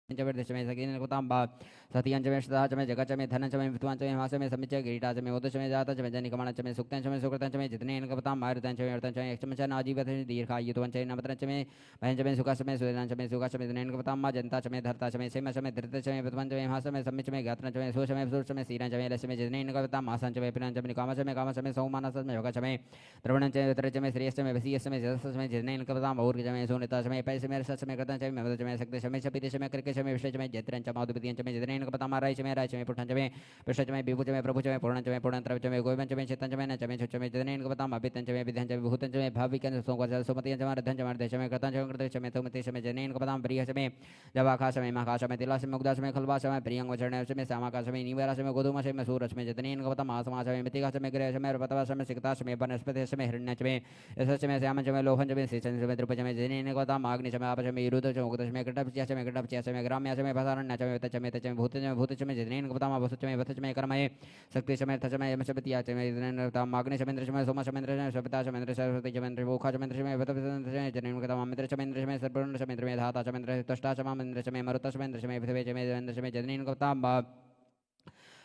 पंचमे सकीनकुतांबा सतीयंचमे शताचमे जगचमे धनचमे विद्वांचमे हासमे समिचे गिरिटाचमे ओदचमे जातचमे जनिकमणचमे सुक्तंचमे सुकृतंचमे जितनेनकपतां मारुतंचमे अर्थंचमे यक्षमचन आजीवतचमे दीर्घायुत्वंचमे नमत्रंचमे भयंचमे सुखचमे सुदनंचमे सुखचमे दिनेनकपतां जनताचमे धर्ताचमे सेमचमे धृतचमे विद्वांचमे हासमे समिचमे गात्रंचमे सुषमे सुषमे सीरंचमे लक्ष्मे जितनेनकपतां मासंचमे पिनंचमे कामचमे कामचमे सौमानसमे योगचमे द्रवणंचमे वितरचमे श्रेयश्चमे वसीयश्चमे जसचमे जितनेनकपतां ऊर्गचमे सोनिताचमे पैसमे रसचमे कृतंचमे ममदचमे सक्तचमे शपितचमे कृकचमे विष्णुचमे जत्रंचमे माधुपतियंचमे जितनेनकपतां रायचमे रायचमे पुष्टंचमे पुष्टचमे विभुचमे प्रभुचमे पूर्णंचमे पूर्णंत्रवचमे गोविंचमे चित्तंचमे नचमे छुच्चमे जितनेनकपतां अभितंचमे विधंचमे भूतंचमे भाविकंचमे सोमवचमे सुमतियंचमे रद्धंचमे अर्धंचमे कृतंचमे कृतंचमे तुमतिचमे जितनेनकपतां प्रियचमे जवाकाशमे महाकाशमे तिलाशमे मुग्धाशमे खलवाशमे प्रियंगवचरणचमे सामाकाशमे निवराशमे गोधूमशमे सूरचमे जितनेनकपतां आसमाशमे मितिकाशमे गृहशमे रपतवाशमे सिकताशमे वनस्पतिशमे हिरण्यचमे यशचमे श्यामंचमे लोहंचमे सिचंचमे द्रुपचमे जितनेनकपतां आग्निचमे आपचमे ईरुदचमे उग्धचमे कृतपच्याचमे कृतपच्याचमे ग्राम्याचमे भसारण्यचमे तचमे तचमे भूतचमे भूतचमे जितनेनकपतां वसुचमे वसुचमे कर्मये शक्तिचमे तचमे यमशपतियाचमे जितनेनकपतां आग्निचमेन्द्रचमे सोमचमेन्द्रचमे शपताचमेन्द्रचमे भूखाचमेन्द्रचमे वतपचमे जितनेनकपतां अमिन्द्रचमेन्द्रचमे सर्ववर्णचमेन्द्रचमे धाताचमेन्द्रचमे त्वष्टाचमेन्द्रचमे मरुतचमेन्द्रचमे पृथिवीचमेन्द्रचमे जितनेनकपतां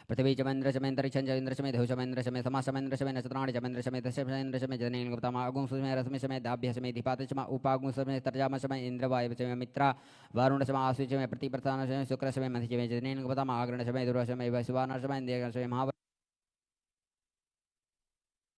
पृथ्वी चमेन्द्रचमेन्द्रचमेन्द्रचमे धौचमेन्द्रचमे समासमेन्द्रचमे नक्षत्राणि चमेन्द्रचमे दशमेन्द्रचमे जननेनकपतां आगुंसुचमे रश्मिचमे दाभ्यचमे दीपातचमे उपागुंसुचमे तर्जामचमे इन्द्रवायुचमे मित्रा वारुणचमे आसुचमे प्रतिप्रस्थानचमे शुक्रचमे मथिचमे जननेनकपतां आग्रणचमे दुर्वचमे वसुवानचमे देवचमे